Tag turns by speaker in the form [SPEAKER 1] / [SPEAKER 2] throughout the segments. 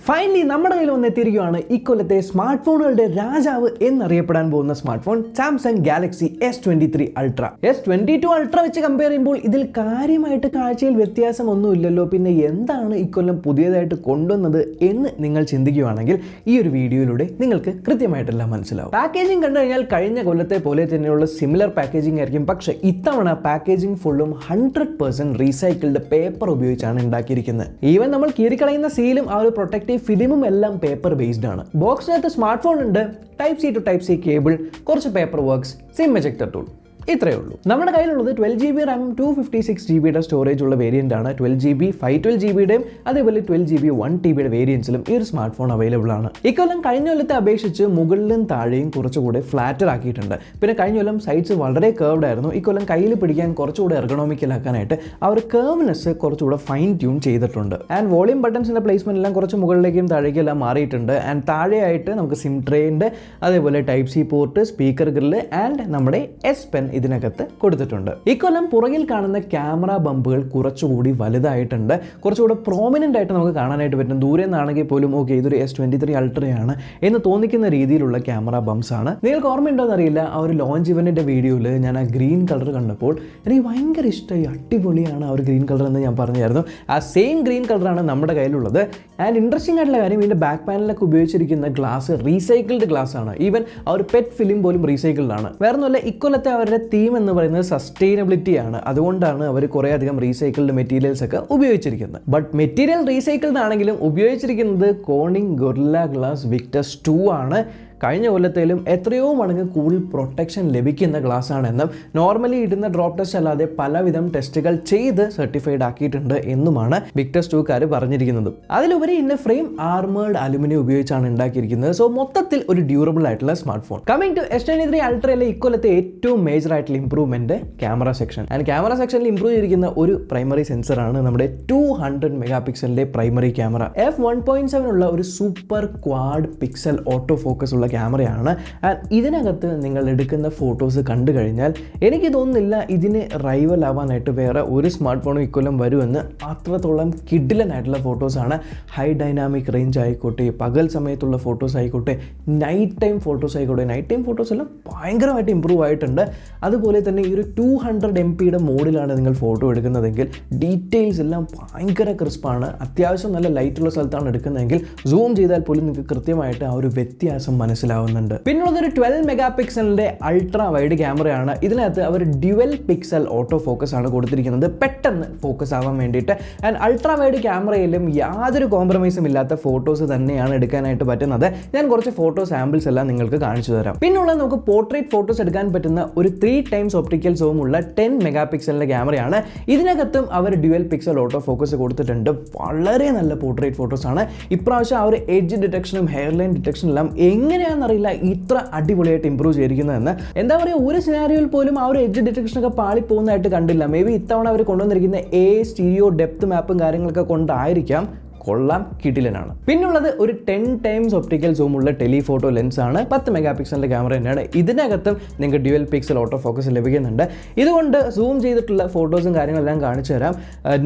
[SPEAKER 1] Finally നമ്മുടെ കയ്യിൽ വന്നെത്തിയിരിക്കുകയാണ് ഇക്കൊല്ലത്തെ സ്മാർട്ട് ഫോണുകളുടെ രാജാവ് എന്നറിയപ്പെടാൻ പോകുന്ന smart phone Samsung Galaxy S23 ultra. S22 ultra വെച്ച് കമ്പയർ ചെയ്യുമ്പോൾ ഇതിൽ കാര്യമായിട്ട് കാഴ്ചയിൽ വ്യത്യാസമൊന്നുമില്ലല്ലോ, പിന്നെ എന്താണ് ഇക്കൊല്ലം പുതിയതായിട്ട് കൊണ്ടുവന്നത് എന്ന് നിങ്ങൾ ചിന്തിക്കുകയാണെങ്കിൽ ഈ ഒരു വീഡിയോയിലൂടെ നിങ്ങൾക്ക് കൃത്യമായിട്ടെല്ലാം മനസ്സിലാവും. പാക്കേജിംഗ് കണ്ടു കഴിഞ്ഞാൽ കഴിഞ്ഞ കൊല്ലത്തെ പോലെ തന്നെയുള്ള സിമിലർ പാക്കേജിംഗ് ആയിരിക്കും, പക്ഷേ ഇത്തവണ പാക്കേജിംഗ് ഫുള്ളും 100% റീസൈക്കിൾഡ് പേപ്പർ ഉപയോഗിച്ചാണ് ഉണ്ടാക്കിയിരിക്കുന്നത്. ഈവൻ നമ്മൾ കീറിക്കളയുന്ന സീലും ആ ഒരു പ്രൊട്ടക്റ്റീവ് ഫിലിമും എല്ലാം പേപ്പർ ബേസ്ഡ് ആണ്. ബോക്സിനകത്ത് സ്മാർട്ട് ഫോൺ ഉണ്ട്, type C to type C cable, കുറച്ച് paper works, SIM ejector tool, ഇത്രയേ ഉള്ളൂ. നമ്മുടെ കയ്യിലുള്ളത് 12GB റാം 256GB സ്റ്റോറേജ് ഉള്ള വേരിയന്റ് ആണ്. 12GB 512GBയുടെയും അതേപോലെ 12GB 1TBയുടെ വേരിയൻസിലും ഈ ഒരു സ്മാർട്ട് ഫോൺ അവൈലബിൾ ആണ്. ഇക്കൊല്ലം കഴിഞ്ഞ കൊല്ലത്തെ അപേക്ഷിച്ച് മുകളിലും താഴെയും കുറച്ചുകൂടെ ഫ്ലാറ്റർ ആക്കിയിട്ടുണ്ട്. പിന്നെ കഴിഞ്ഞ കൊല്ലം സൈഡ്സ് വളരെ കർവ്ഡ് ആയിരുന്നു. ഇക്കൊല്ലം കയ്യിൽ പിടിക്കാൻ കുറച്ചുകൂടെ എർഗണോമിക്കൽ ആക്കാനായിട്ട് ആ ഒരു കർവ്നെസ് കുറച്ചുകൂടെ ഫൈൻ ട്യൂൺ ചെയ്തിട്ടുണ്ട്. ആൻഡ് വോളിയം ബട്ടൺസിന്റെ പ്ലേസ്മെന്റ് എല്ലാം കുറച്ച് മുകളിലേക്കും താഴേക്കും എല്ലാം മാറിയിട്ടുണ്ട്. ആൻഡ് താഴെയായിട്ട് നമുക്ക് സിം ട്രേ ഉണ്ട്, അതേപോലെ type C port, speaker grill and നമ്മുടെ എസ് പെൻ ഇതിനകത്ത് കൊടുത്തിട്ടുണ്ട്. ഇക്കൊല്ലം പുറകിൽ കാണുന്ന ക്യാമറ ബമ്പുകൾ കുറച്ചുകൂടി വലുതായിട്ടുണ്ട്, കുറച്ചുകൂടെ പ്രോമിനന്റ് ആയിട്ട് നമുക്ക് കാണാനായിട്ട് പറ്റും. ദൂരെ നിന്നാണെങ്കിൽ പോലും ഓക്കെ ഇതൊരു S23 അൾട്രയാണ് എന്ന് തോന്നിക്കുന്ന രീതിയിലുള്ള ക്യാമറ ബംസ് ആണ്. നിങ്ങൾക്ക് ഓർമ്മയുണ്ടോ എന്നറിയില്ല, ആ ഒരു ലോഞ്ച് ഇവന്റിന്റെ വീഡിയോയിൽ ഞാൻ ആ ഗ്രീൻ കളർ കണ്ടപ്പോൾ എനിക്ക് ഭയങ്കര ഇഷ്ടമായി, അടിപൊളിയാണ് ആ ഒരു ഗ്രീൻ കളർ എന്ന് ഞാൻ പറഞ്ഞായിരുന്നു. ആ സെയിം ഗ്രീൻ കളറാണ് നമ്മുടെ കയ്യിലുള്ളത്. ആൻഡ് ഇൻട്രസ്റ്റിംഗ് ആയിട്ടുള്ള കാര്യം, ഇതിന്റെ ബാക്ക് പാനലൊക്കെ ഉപയോഗിച്ചിരിക്കുന്ന ഗ്ലാസ് റീസൈക്കിൾഡ് ഗ്ലാസ് ആണ്. ഈവൻ ആ ഒരു പെറ്റ് ഫിലിം പോലും റീസൈക്കിൾഡ് ആണ്. വേറെ ഒന്നുമല്ല, ഇക്കൊല്ലത്തെ അവരുടെ തീം എന്ന് പറയുന്നത് സസ്റ്റൈനബിലിറ്റി ആണ്. അതുകൊണ്ടാണ് അവർ കുറേ അധികം റീസൈക്കിൾഡ് മെറ്റീരിയൽസ് ഒക്കെ ഉപയോഗിച്ചിരിക്കുന്നത്. ബട്ട് മെറ്റീരിയൽ റീസൈക്കിൾഡ് ആണെങ്കിലും ഉപയോഗിച്ചിരിക്കുന്നത് കോർണിംഗ് ഗൊറില്ല ഗ്ലാസ് വിക്ടസ് 2 ആണ്. കഴിഞ്ഞ കൊല്ലത്തിലും എത്രയോ മടങ്ങ് കൂടുതൽ പ്രൊട്ടക്ഷൻ ലഭിക്കുന്ന ഗ്ലാസ് ആണെന്നും നോർമലി ഇടുന്ന ഡ്രോപ്പ് ടെസ്റ്റ് അല്ലാതെ പലവിധം ടെസ്റ്റുകൾ ചെയ്ത് സർട്ടിഫൈഡ് ആക്കിയിട്ടുണ്ട് എന്നുമാണ് വിക്ടസ് 2കാർ പറഞ്ഞിരിക്കുന്നത്. അതിലുപരി ഇന്ന ഫ്രെയിം ആർമേർഡ് അലുമിനിയം ഉപയോഗിച്ചാണ് ഉണ്ടാക്കിയിരിക്കുന്നത്. സോ മൊത്തത്തിൽ ഒരു ഡ്യൂറബിൾ ആയിട്ടുള്ള smart phone. Coming to S23 അൾട്രയിലെ ഇക്കൊല്ലത്തെ ഏറ്റവും മേജർ ആയിട്ടുള്ള improvement camera section. And camera സെക്ഷനിൽ ഇംപ്രൂവ് ചെയ്തിരിക്കുന്ന ഒരു പ്രൈമറി സെൻസറാണ് നമ്മുടെ 200 മെഗാപിക്സലിന്റെ പ്രൈമറി ക്യാമറ. f1.7 ഉള്ള ഒരു super quad pixel auto focus ഉള്ള ക്യാമറയാണ്. ആൻഡ് ഇതിനകത്ത് നിങ്ങൾ എടുക്കുന്ന ഫോട്ടോസ് കണ്ടു കഴിഞ്ഞാൽ എനിക്ക് തോന്നുന്നില്ല ഇതിന് റൈവൽ ആവാനായിട്ട് വേറെ ഒരു സ്മാർട്ട് ഫോണും ഇക്കൊല്ലം വരുമെന്ന്. അത്രത്തോളം കിഡിലനായിട്ടുള്ള ഫോട്ടോസാണ്. ഹൈ ഡൈനാമിക് റേഞ്ച് ആയിക്കോട്ടെ, പകൽ സമയത്തുള്ള ഫോട്ടോസ് ആയിക്കോട്ടെ, നൈറ്റ് ടൈം ഫോട്ടോസ് ആയിക്കോട്ടെ, നൈറ്റ് ടൈം ഫോട്ടോസ് എല്ലാം ഭയങ്കരമായിട്ട് ഇമ്പ്രൂവ് ആയിട്ടുണ്ട്. അതുപോലെ തന്നെ ഈ ഒരു 200 MPയുടെ മോഡിലാണ് നിങ്ങൾ ഫോട്ടോ എടുക്കുന്നതെങ്കിൽ ഡീറ്റെയിൽസ് എല്ലാം ഭയങ്കര ക്രിസ്പാണ്. അത്യാവശ്യം നല്ല ലൈറ്റുള്ള സ്ഥലത്താണ് എടുക്കുന്നതെങ്കിൽ സൂം ചെയ്താൽ പോലും നിങ്ങൾക്ക് കൃത്യമായിട്ട് ആ ഒരു വ്യത്യാസം മനസ്സിലാവുന്നുണ്ട്. പിന്നുള്ളതൊരു 12 മെഗാപിക്സലിന്റെ അൾട്രാ വൈഡ് ക്യാമറയാണ്. ഇതിനകത്ത് അവർ ഡ്യുവൽ പിക്സൽ ഓട്ടോ ഫോക്കസ് ആണ് കൊടുത്തിരിക്കുന്നത്, പെട്ടെന്ന് ഫോക്കസ് ആവാൻ വേണ്ടിയിട്ട്. ആൻഡ് അൾട്രാ വൈഡ് ക്യാമറയിലും യാതൊരു കോംപ്രമൈസും ഇല്ലാത്ത ഫോട്ടോസ് തന്നെയാണ് എടുക്കാനായിട്ട് പറ്റുന്നത്. ഞാൻ കുറച്ച് ഫോട്ടോ സാമ്പിൾസ് എല്ലാം നിങ്ങൾക്ക് കാണിച്ചു തരാം. പിന്നുള്ളത് നമുക്ക് പോർട്രേറ്റ് ഫോട്ടോസ് എടുക്കാൻ പറ്റുന്ന ഒരു 3 ടൈംസ് ഒപ്റ്റിക്കൽ സൂം ഉള്ള 10 മെഗാപിക്സലിന്റെ ക്യാമറയാണ്. ഇതിനകത്തും അവർ ഡ്യുവൽ പിക്സൽ ഓട്ടോ ഫോക്കസ് കൊടുത്തിട്ടുണ്ട്. വളരെ നല്ല പോർട്രേറ്റ് ഫോട്ടോസ് ആണ്. ഇപ്രാവശ്യം ആ ഒരു എഡ്ജ് ഡിറ്റക്ഷനും ഹെയർ ലൈൻ ഡിറ്റക്ഷനും എല്ലാം എങ്ങനെയാണെന്നറിയില്ല ഇത്ര അടിപൊളിയായിട്ട് ഇമ്പ്രൂവ് ചെയ്തിരിക്കുന്നതെന്ന്. എന്താ പറയുക, ഒരു സിനാരിയോയിൽ പോലും ആ ഒരു എഡ്ജ് ഡിറ്റക്ഷനൊക്കെ പാളിപ്പോകുന്നതായിട്ട് കണ്ടില്ല. മേ ബി ഇത്തവണ അവർ കൊണ്ടുവന്നിരിക്കുന്ന സ്റ്റീരിയോ ഡെപ്ത് മാപ്പും കാര്യങ്ങളൊക്കെ കൊണ്ടായിരിക്കാം. കൊള്ളാം, കിടിലനാണ്. പിന്നുള്ളത് ഒരു 10 ടൈംസ് ഒപ്റ്റിക്കൽ സൂം ഉള്ള ടെലിഫോട്ടോ ലെൻസ് ആണ്. 10 മെഗാപിക്സലിന്റെ ക്യാമറ തന്നെയാണ്. ഇതിനകത്തും നിങ്ങൾക്ക് ഡ്യുവൽ പിക്സൽ ഓട്ടോ ഫോക്കസ് ലഭിക്കുന്നുണ്ട്. ഇതുകൊണ്ട് സൂം ചെയ്തിട്ടുള്ള ഫോട്ടോസും കാര്യങ്ങളെല്ലാം കാണിച്ചു തരാം.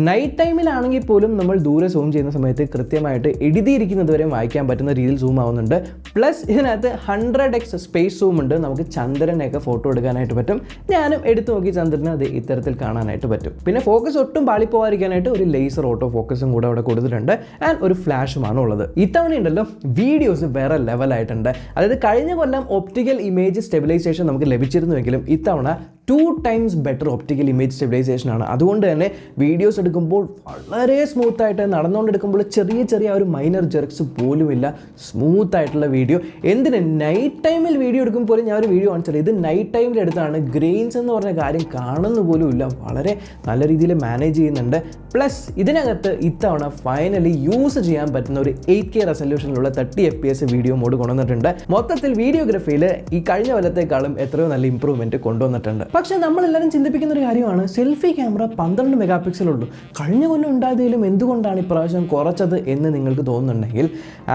[SPEAKER 1] നൈറ്റ് ടൈമിലാണെങ്കിൽ പോലും നമ്മൾ ദൂരെ സൂം ചെയ്യുന്ന സമയത്ത് കൃത്യമായിട്ട് എഴുതിയിരിക്കുന്നത് വരെ വായിക്കാൻ പറ്റുന്ന രീതിയിൽ സൂം ആവുന്നുണ്ട്. പ്ലസ് ഇതിനകത്ത് 100x സ്പേസ് സൂം ഉണ്ട്. നമുക്ക് ചന്ദ്രനെയൊക്കെ ഫോട്ടോ എടുക്കാനായിട്ട് പറ്റും. ഞാനും എടുത്തു നോക്കി ചന്ദ്രനെ അത് ഇത്തരത്തിൽ കാണാനായിട്ട് പറ്റും. പിന്നെ ഫോക്കസ് ഒട്ടും പാളിപ്പോവാതിരിക്കാനായിട്ട് ഒരു ലേസർ ഓട്ടോ ഫോക്കസും കൂടെ അവിടെ കൊടുത്തിട്ടുണ്ട്. ആൻഡ് ഒരു ഫ്ലാഷുമാണ് ഉള്ളത്. ഇത്തവണ ഉണ്ടല്ലോ വീഡിയോസ് വേറെ ലെവലായിട്ടുണ്ട്. അതായത് കഴിഞ്ഞ കൊല്ലം ഒപ്റ്റിക്കൽ ഇമേജ് സ്റ്റെബിലൈസേഷൻ നമുക്ക് ലഭിച്ചിരുന്നുവെങ്കിലും ഇത്തവണ 2 times better optical image stabilisation ആണ്. അതുകൊണ്ട് തന്നെ വീഡിയോസ് എടുക്കുമ്പോൾ വളരെ സ്മൂത്ത് ആയിട്ട്, നടന്നുകൊണ്ടെടുക്കുമ്പോൾ ചെറിയ ഒരു മൈനർ ജെർക്സ് പോലുമില്ല. സ്മൂത്ത് ആയിട്ടുള്ള വീഡിയോ. എന്തിന് നൈറ്റ് ടൈമിൽ വീഡിയോ എടുക്കുമ്പോൾ പോലും ഞാൻ ഒരു വീഡിയോ കാണിച്ചത് ഇത് നൈറ്റ് ടൈമിൽ എടുത്താണ്. ഗ്രെയിൻസ് എന്ന് പറഞ്ഞ കാര്യം കാണുന്ന പോലും ഇല്ല. വളരെ നല്ല രീതിയിൽ മാനേജ് ചെയ്യുന്നുണ്ട്. പ്ലസ് ഇതിനകത്ത് ഇത്തവണ ഫൈനലി യൂസ് ചെയ്യാൻ പറ്റുന്ന ഒരു 8K റെസൊല്യൂഷനിലുള്ള 30 FPS വീഡിയോ മോഡ് കൊണ്ടുവന്നിട്ടുണ്ട്. മൊത്തത്തിൽ വീഡിയോഗ്രാഫിയിൽ ഈ കഴിഞ്ഞ കൊല്ലത്തേക്കാളും എത്രയോ നല്ല ഇമ്പ്രൂവ്മെന്റ് കൊണ്ടുവന്നിട്ടുണ്ട്. പക്ഷേ നമ്മളെല്ലാവരും ചിന്തിപ്പിക്കുന്ന ഒരു കാര്യമാണ് സെൽഫി ക്യാമറ 12 മെഗാ പിക്സലുള്ളൂ, കഴിഞ്ഞ കൊല്ലം ഉണ്ടായതിലും എന്തുകൊണ്ടാണ് ഇപ്രാവശ്യം കുറച്ചത് എന്ന് നിങ്ങൾക്ക് തോന്നുന്നുണ്ടെങ്കിൽ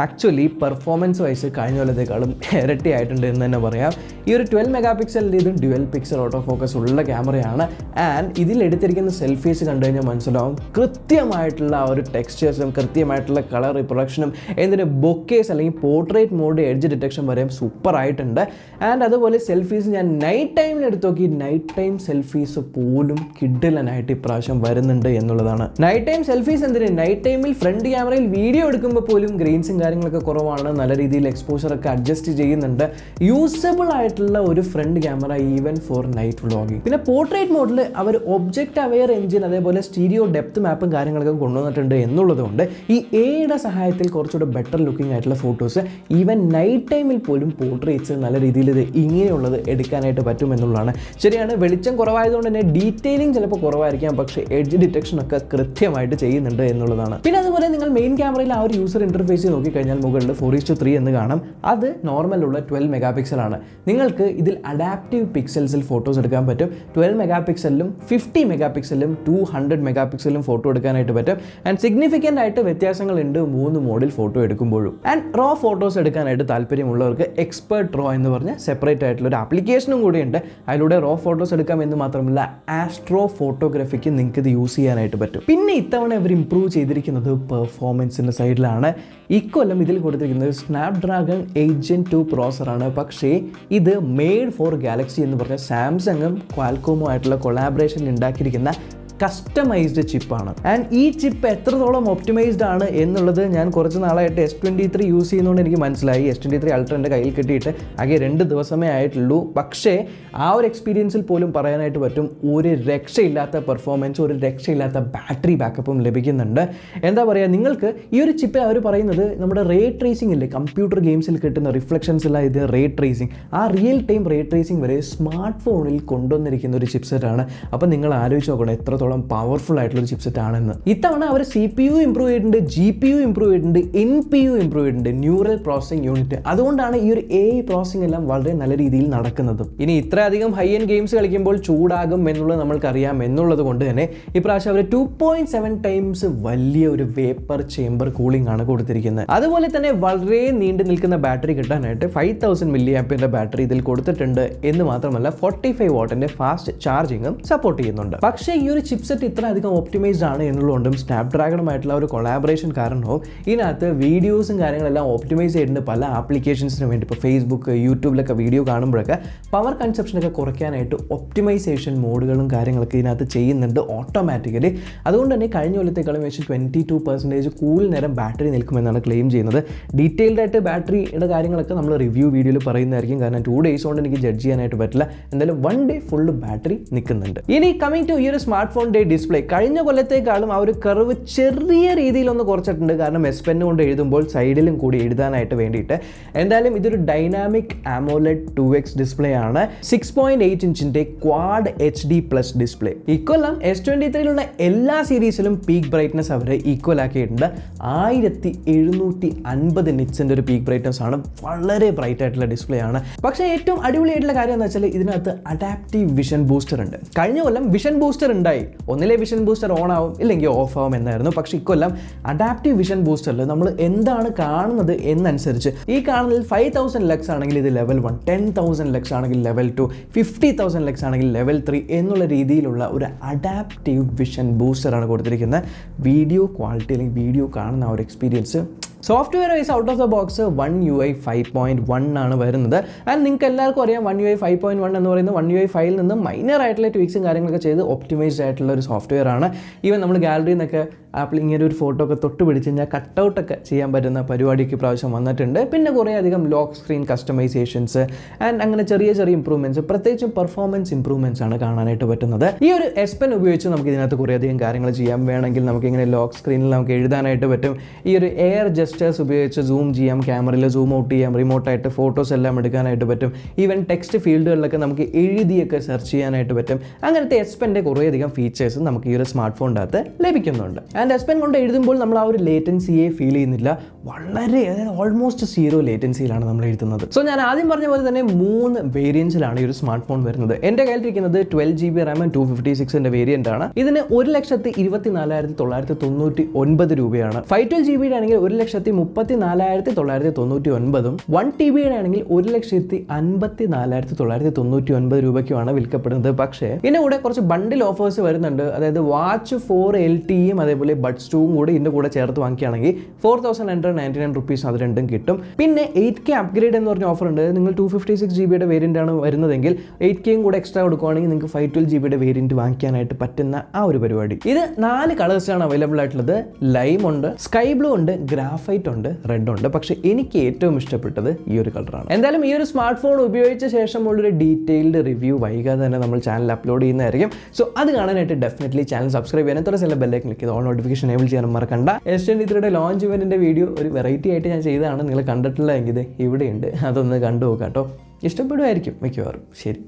[SPEAKER 1] ആക്ച്വലി പെർഫോമൻസ് വൈസ് കഴിഞ്ഞ കൊല്ലത്തേക്കാളും ഇരട്ടി ആയിട്ടുണ്ട് എന്ന് തന്നെ പറയാം. ഈ ഒരു 12 മെഗാ പിക്സലിൻ്റെ ഇത് ഡ്യുവൽ പിക്സൽ ഓട്ടോ ഫോക്കസ് ഉള്ള ക്യാമറയാണ്. ആൻഡ് ഇതിൽ എടുത്തിരിക്കുന്ന സെൽഫീസ് കണ്ടു കഴിഞ്ഞാൽ മനസ്സിലാവും കൃത്യമായിട്ടുള്ള ആ ഒരു ടെക്സ്ചേഴ്സും കൃത്യമായിട്ടുള്ള കളർ റിപ്രൊഡക്ഷനും എന്തിന് ബൊക്കേസ് അല്ലെങ്കിൽ പോർട്രേറ്റ് മോഡ് എഡ്ജ് ഡിറ്റക്ഷൻ വരെയും സൂപ്പർ ആയിട്ടുണ്ട്. ആൻഡ് അതുപോലെ സെൽഫീസ് ഞാൻ നൈറ്റ് ടൈമിൽ എടുത്ത് നോക്കി, നൈറ്റ് ടൈം സെൽഫീസ് പോലും കിഡിലനായിട്ട് ഇപ്രാവശ്യം വരുന്നുണ്ട് എന്നുള്ളതാണ്. നൈറ്റ് ടൈം സെൽഫീസ് എന്തിന്, നൈറ്റ് ടൈമിൽ ഫ്രണ്ട് ക്യാമറയിൽ വീഡിയോ എടുക്കുമ്പോൾ പോലും ഗ്രെയിൻസും കാര്യങ്ങളൊക്കെ കുറവാണ്, നല്ല രീതിയിൽ എക്സ്പോഷറൊക്കെ അഡ്ജസ്റ്റ് ചെയ്യുന്നുണ്ട്. യൂസബിൾ ആയിട്ടുള്ള ഒരു front camera even for night vlogging. പിന്നെ പോർട്രേറ്റ് മോഡിൽ അവർ ഒബ്ജക്റ്റ് അവെയർ എഞ്ചിൻ അതേപോലെ സ്റ്റീരിയോ ഡെപ്ത് മാപ്പും കാര്യങ്ങളൊക്കെ കൊണ്ടുവന്നിട്ടുണ്ട് എന്നുള്ളതുകൊണ്ട് ഈ എയുടെ സഹായത്തിൽ കുറച്ചുകൂടെ ബെറ്റർ ലുക്കിംഗ് ആയിട്ടുള്ള ഫോട്ടോസ് ഈവൻ നൈറ്റ് ടൈമിൽ പോലും പോർട്രേറ്റ്സ് നല്ല രീതിയിൽ ഇത് ഇങ്ങനെയുള്ളത് എടുക്കാനായിട്ട് പറ്റും എന്നുള്ളതാണ്. ശരിയാണ്, വെളിച്ചം കുറവായതുകൊണ്ട് തന്നെ ഡീറ്റെയിലിംഗ് ചിലപ്പോൾ കുറവായിരിക്കാം, പക്ഷേ എഡ്ജ് ഡിറ്റക്ഷൻ ഒക്കെ കൃത്യമായിട്ട് ചെയ്യുന്നുണ്ട് എന്നുള്ളതാണ്. പിന്നെ അതുപോലെ നിങ്ങൾ മെയിൻ ക്യാമറയിൽ ആ ഒരു യൂസർ ഇന്റർഫേസ് നോക്കിക്കഴിഞ്ഞാൽ മുകളിൽ 4:3 എന്ന് കാണാം. അത് നോർമലുള്ള 12 മെഗാ പിക്സലാണ്. നിങ്ങൾക്ക് ഇതിൽ അഡാപ്റ്റീവ് പിക്സൽസിൽ ഫോട്ടോസ് എടുക്കാൻ പറ്റും. 12 മെഗാ പിക്സലിലും 50 മെഗാ പിക്സലിലും 200 മെഗാ പിക്സലിലും ഫോട്ടോ എടുക്കാനായിട്ട് പറ്റും. ആൻഡ് സിഗ്നിഫിക്കൻ്റ് ആയിട്ട് വ്യത്യാസങ്ങളുണ്ട് 3 മോഡിൽ ഫോട്ടോ എടുക്കുമ്പോഴും. ആൻഡ് റോ ഫോട്ടോസ് എടുക്കാനായിട്ട് താല്പര്യമുള്ളവർക്ക് എക്സ്പേർട്ട് റോ എന്ന് പറഞ്ഞ സെപ്പറേറ്റ് ആയിട്ടുള്ള ഒരു ആപ്ലിക്കേഷനും കൂടിയുണ്ട്. അതിലൂടെ റോ ഫോട്ടോസ് എടുക്കാം എന്ന് മാത്രമല്ല ആസ്ട്രോ ഫോട്ടോഗ്രാഫിക്ക് നിങ്ങൾക്ക് ഇത് യൂസ് ചെയ്യാനായിട്ട് പറ്റും. പിന്നെ ഇത്തവണ അവർ ഇംപ്രൂവ് ചെയ്തിരിക്കുന്നത് പെർഫോമൻസിൻ്റെ സൈഡിലാണ്. ഇക്കൊല്ലം ഇതിൽ കൊടുത്തിരിക്കുന്നത് സ്നാപ്ഡ്രാഗൺ 8 Gen 2 പ്രോസറാണ്. പക്ഷേ ഇത് മെയ്ഡ് ഫോർ ഗാലക്സി എന്ന് പറഞ്ഞ സാംസങ്ങും ക്വാൽകോമും ആയിട്ടുള്ള കൊളാബറേഷനിൽ ഉണ്ടാക്കിയിരിക്കുന്ന കസ്റ്റമൈസ്ഡ് ചിപ്പാണ്. ആൻഡ് ഈ ചിപ്പ് എത്രത്തോളം ഒപ്റ്റിമൈസ്ഡ് ആണ് എന്നുള്ളത് ഞാൻ കുറച്ച് നാളായിട്ട് S23 യൂസ് ചെയ്യുന്നതുകൊണ്ട് എനിക്ക് മനസ്സിലായി. S23 അൾട്ര എൻ്റെ കയ്യിൽ കിട്ടിയിട്ട് ആകെ 2 ദിവസമേ ആയിട്ടുള്ളൂ. പക്ഷേ ആ ഒരു എക്സ്പീരിയൻസിൽ പോലും പറയാനായിട്ട് പറ്റും ഒരു രക്ഷയില്ലാത്ത പെർഫോമൻസ്, ഒരു രക്ഷയില്ലാത്ത ബാറ്ററി ബാക്കപ്പും ലഭിക്കുന്നുണ്ട്. എന്താ പറയുക, നിങ്ങൾക്ക് ഈ ഒരു ചിപ്പിൽ അവർ പറയുന്നത് നമ്മുടെ റേ ട്രേസിംഗ് ഇല്ലേ, കമ്പ്യൂട്ടർ ഗെയിംസിൽ കിട്ടുന്ന റിഫ്ലക്ഷൻസ് എല്ലാം ഇത് റേ ട്രേസിംഗ്, ആ റിയൽ ടൈം റേ ട്രേസിംഗ് വരെ സ്മാർട്ട് ഫോണിൽ കൊണ്ടുവന്നിരിക്കുന്ന ഒരു ചിപ്സെറ്റാണ്. അപ്പം നിങ്ങൾ ആലോചിച്ച് നോക്കണം എത്രത്തോളം പവർഫുൾ ആയിട്ടുള്ള ഒരു ചിപ്സെറ്റ് ആണെന്ന്. ഇത്തവണ അവർ CPU ഇംപ്രൂവ് ചെയ്തിട്ടുണ്ട്, GPU ഇംപ്രൂവ് ചെയ്തിട്ടുണ്ട്, NPU ഇംപ്രൂവ് ചെയ്തിട്ടുണ്ട്, ന്യൂറൽ പ്രോസസിംഗ് യൂണിറ്റ്. അതുകൊണ്ടാണ് ഈ ഒരു AI പ്രോസസിംഗ് എല്ലാം വളരെ നല്ല രീതിയിൽ നടക്കുന്നത്. ഇനി ഇത്രയധികം ഹൈ എൻഡ് ഗെയിംസ് കളിക്കുമ്പോൾ ചൂടാകും എന്നുള്ളത് നമ്മൾക്കറിയാം എന്നുള്ളത് കൊണ്ട് തന്നെ ഇപ്രാവശ്യം അവർ 2.7 ടൈംസ് വലിയ ഒരു വേപ്പർ ചേംബർ കൂളിംഗ് ആണ് കൊടുത്തിരിക്കുന്നത്. അതുപോലെ തന്നെ വളരെ നീണ്ടു നിൽക്കുന്ന ബാറ്ററി കിട്ടാനായിട്ട് 5000 mAh ബാറ്ററി ഇതിൽ കൊടുത്തിട്ടുണ്ട് എന്ന് മാത്രമല്ല 45 വാട്ടിന്റെ ഫാസ്റ്റ് ചാർജിങ്ങും സപ്പോർട്ട് ചെയ്യുന്നുണ്ട്. പക്ഷേ ഈ ഒരു ചിപ്സെറ്റ് ഇത്ര അധികം ഒപ്റ്റിമൈസ്ഡ് ആണ് എന്നുള്ളതുകൊണ്ടും സ്നാപ്ഡ്രാഗണുമായിട്ടുള്ള ഒരു കൊളാബറേഷൻ കാരണവും ഇതിനകത്ത് വീഡിയോസും കാര്യങ്ങളെല്ലാം ഓപ്റ്റിമൈസ് ചെയ്തിട്ടുണ്ട് പല ആപ്ലിക്കേഷൻസിന് വേണ്ടി. ഇപ്പോൾ ഫേസ്ബുക്ക്, യൂട്യൂബിലൊക്കെ വീഡിയോ കാണുമ്പോഴൊക്കെ പവർ കൺസപ്ഷനൊക്കെ കുറയ്ക്കാനായിട്ട് ഒപ്റ്റിമൈസേഷൻ മോഡുകളും കാര്യങ്ങളൊക്കെ ഇതിനകത്ത് ചെയ്യുന്നുണ്ട് ഓട്ടോമാറ്റിക്കലി. അതുകൊണ്ട് തന്നെ കഴിഞ്ഞ കൊല്ലത്തേക്കാളും വെച്ച് 22% കൂടുതൽ നേരം ബാറ്ററി നിൽക്കുമെന്നാണ് ക്ലെയിം ചെയ്യുന്നത്. ഡീറ്റെയിൽഡ് ആയിട്ട് ബാറ്ററിയുടെ കാര്യങ്ങളൊക്കെ നമ്മൾ റിവ്യൂ വീഡിയോയിൽ പറയുന്നതായിരിക്കും, കാരണം 2 days കൊണ്ട് എനിക്ക് ജഡ്ജ് ചെയ്യാനായിട്ട് പറ്റില്ല. എന്തായാലും 1 day ഫുള്ള് ബാറ്ററി നിൽക്കുന്നുണ്ട്. ഇനി കമ്മിങ് ടു ഈ ഒരു സ്മാർട്ട് ഫോണിൻ്റെ ഡിസ്പ്ലേ കഴിഞ്ഞ കൊല്ലത്തേക്കാളും ആ ഒരു കർവ് ചെറിയ രീതിയിലൊന്ന് കുറച്ചിട്ടുണ്ട്. കാരണം S Pen കൊണ്ട് എഴുതുമ്പോൾ സൈഡിലും കൂടി എഴുതാനായിട്ട് വേണ്ടിയിട്ട്. എന്തായാലും ഇതൊരു ഡൈനാമിക് AMOLED 2x ഡിസ്പ്ലേ ആണ്. 6.8 ഇഞ്ചിൻ്റെ ക്വാഡ് HD+ ഡിസ്പ്ലേ. ഇക്കൊല്ലം S23ലുള്ള എല്ലാ സീരീസിലും പീക്ക് ബ്രൈറ്റ്നസ് അവർ ഈക്വൽ ആക്കിയിട്ടുണ്ട്. 1750 നിറ്റ്സിൻ്റെ ഒരു പീക്ക് ബ്രൈറ്റ്നസ് ആണ്. വളരെ ബ്രൈറ്റ് ആയിട്ടുള്ള ഡിസ്പ്ലേ ആണ്. പക്ഷേ ഏറ്റവും അടിപൊളിയായിട്ടുള്ള കാര്യം എന്ന് വെച്ചാൽ ഇതിനകത്ത് അഡാപ്റ്റീവ് വിഷൻ ബൂസ്റ്റർ ഉണ്ട്. കഴിഞ്ഞ കൊല്ലം വിഷൻ ബൂസ്റ്റർ ഉണ്ടായി, ഒന്നിലെ വിഷൻ ബൂസ്റ്റർ ഓൺ ആവും ഇല്ലെങ്കിൽ ഓഫ് ആവും എന്നായിരുന്നു. പക്ഷേ ഇക്കൊല്ലം അഡാപ്റ്റീവ് വിഷൻ ബൂസ്റ്ററിൽ നമ്മൾ എന്താണ് കാണുന്നത് എന്നനുസരിച്ച് ഈ കാണുന്നതിൽ 5000 ലക്സ് ആണെങ്കിൽ ഇത് ലെവൽ 1, 10,000 ലക്സ് ആണെങ്കിൽ ലെവൽ 2, 50,000 ലക്സ് ആണെങ്കിൽ ലെവൽ 3 എന്നുള്ള രീതിയിലുള്ള ഒരു അഡാപ്റ്റീവ് വിഷൻ ബൂസ്റ്ററാണ് കൊടുത്തിരിക്കുന്നത്. വീഡിയോ ക്വാളിറ്റി അല്ലെങ്കിൽ വീഡിയോ കാണുന്ന ആ ഒരു experience software wise out of the box One UI 5.1 ആണ് വരുന്നത്. ആൻഡ് നിങ്ങൾക്ക് എല്ലാവർക്കും അറിയാം One UI 5.1 എന്ന് പറയുന്നത് One UI 5 നിന്ന് മൈനർ ആയിട്ടുള്ള ട്വീക്സും കാര്യങ്ങളൊക്കെ ചെയ്ത് ഒപ്റ്റിമൈസ്ഡ് ആയിട്ടുള്ള ഒരു സോഫ്റ്റ്വെയർ ആണ്. ഈവൻ നമ്മൾ ഗാലറിയിൽ നിന്നൊക്കെ ആപ്പിൾ ഇങ്ങനെ ഒരു ഫോട്ടോ ഒക്കെ തൊട്ട് പിടിച്ച് കഴിഞ്ഞാൽ കട്ടൗട്ടൊക്കെ ചെയ്യാൻ പറ്റുന്ന പരിപാടിക്ക് പ്രാവശ്യം വന്നിട്ടുണ്ട്. പിന്നെ കുറേ അധികം ലോക്ക് സ്ക്രീൻ കസ്റ്റമൈസേഷൻസ് ആൻഡ് അങ്ങനെ ചെറിയ ചെറിയ ഇംപ്രൂവ്മെൻറ്റ്സ്, പ്രത്യേകിച്ചും പെർഫോമൻസ് ഇംപ്രൂവ്മെൻറ്റ്സ് ആണ് കാണാനായിട്ട് പറ്റുന്നത്. ഈ ഒരു S Pen ഉപയോഗിച്ച് നമുക്ക് ഇതിനകത്ത് കുറേ അധികം കാര്യങ്ങൾ ചെയ്യാം. വേണമെങ്കിൽ നമുക്ക് ഇങ്ങനെ ലോക്ക് സ്ക്രീനിൽ നമുക്ക് എഴുതാനായിട്ട് പറ്റും. ഈ ഒരു എയർ ജസ്റ്റ് ജെസ്റ്റേഴ്സ് ഉപയോഗിച്ച് സൂം ചെയ്യാം, ക്യാമറയിൽ സൂം ഔട്ട് ചെയ്യാം, റിമോട്ടായിട്ട് ഫോട്ടോസ് എല്ലാം എടുക്കാനായിട്ട് പറ്റും. ഈവൻ ടെക്സ്റ്റ് ഫീൽഡുകളിലൊക്കെ നമുക്ക് എഴുതിയൊക്കെ സെർച്ച് ചെയ്യാനായിട്ട് പറ്റും. അങ്ങനത്തെ S Penൻ്റെ കുറേയധികം ഫീച്ചേഴ്സ് നമുക്ക് ഈ ഒരു സ്മാർട്ട് ഫോണിൻ്റെ അകത്ത് ലഭിക്കുന്നുണ്ട്. ആൻഡ് S Pen കൊണ്ട് എഴുതുമ്പോൾ നമ്മൾ ആ ഒരു ലേറ്റൻസിയെ ഫീൽ ചെയ്യുന്നില്ല. വളരെ, അതായത് ഓൾമോസ്റ്റ് 0 ലേറ്റൻസിയിലാണ് നമ്മൾ എഴുതുന്നത്. സോ ഞാൻ ആദ്യം പറഞ്ഞ പോലെ തന്നെ 3 വേരിയൻസിലാണ് ഈ ഒരു സ്മാർട്ട് ഫോൺ വരുന്നത്. എൻ്റെ കയ്യിലിരിക്കുന്നത് 12GB RAM ആൻഡ് 256 വേരിയന്റ് ആണ്. ഇതിന് 1,24,999 രൂപയാണ്. 512GB ആണെങ്കിൽ 1,34,999 1TB ആണെങ്കിൽ 1,54,999 രൂപയ്ക്കുമാണ് വിൽക്കപ്പെടുന്നത്. പക്ഷേ ഇതിന്റെ കൂടെ കുറച്ച് ബണ്ടിൽ ഓഫേഴ്സ് വരുന്നുണ്ട്. അതായത് വാച്ച് 4 LTEയും അതേപോലെ ബഡ്സ് 2 കൂടി ഇതിന്റെ കൂടെ ചേർത്ത് വാങ്ങിക്കുകയാണെങ്കിൽ 4,999 റുപ്പീസ് അത് രണ്ടും കിട്ടും. പിന്നെ 8K അപ്ഗ്രേഡ് എന്ന് പറഞ്ഞ ഓഫർ ഉണ്ട്. നിങ്ങൾ 256GB വേരിയന്റ് ആണ് വരുന്നതെങ്കിൽ 8Kയും കൂടെ എക്സ്ട്രാ കൊടുക്കുകയാണെങ്കിൽ നിങ്ങൾക്ക് 512GB വേരിയന്റ് വാങ്ങിക്കാനായിട്ട് പറ്റുന്ന ആ ഒരു പരിപാടി. ഇത് 4 കളേഴ്സാണ് അവൈലബിൾ ആയിട്ടുള്ളത്. ലൈം ഉണ്ട്, സ്കൈ ബ്ലൂ ഉണ്ട്, ഗ്രാഫൈറ്റ് ഉണ്ട്, റെഡ് ഉണ്ട്. പക്ഷേ എനിക്ക് ഏറ്റവും ഇഷ്ടപ്പെട്ടത് ഈ ഒരു കളറാണ്. എന്തായാലും ഈ ഒരു സ്മാർട്ട് ഫോൺ ഉപയോഗിച്ച ശേഷമുള്ളൊരു ഡീറ്റെയിൽഡ് റിവ്യൂ വൈകാതെ തന്നെ നമ്മൾ ചാനൽ അപ്ലോഡ് ചെയ്യുന്നതായിരിക്കും. സോ അത് കാണാനായിട്ട് ഡെഫിനറ്റ്ലി ചാനൽ സബ്സ്ക്രൈബ് ചെയ്യാൻ തുടർന്ന് ബെല്ലൈക്കൻ ക്ലിക്ക് ചെയ്ത് ഓൾ നോട്ടിഫിക്കേഷൻ എനേബിൾ ചെയ്യാനും മറക്കണ്ട. S23 ലോഞ്ച് ഇവന്റിന്റെ വീഡിയോ ഒരു വെറൈറ്റി ആയിട്ട് ഞാൻ ചെയ്തതാണ്. നിങ്ങൾ കണ്ടിട്ടില്ല എങ്കിൽ ഇവിടെയുണ്ട്, അതൊന്ന് കണ്ടു നോക്കാം കേട്ടോ. ഇഷ്ടപ്പെടുമായിരിക്കും മിക്കവാറും. ശരി.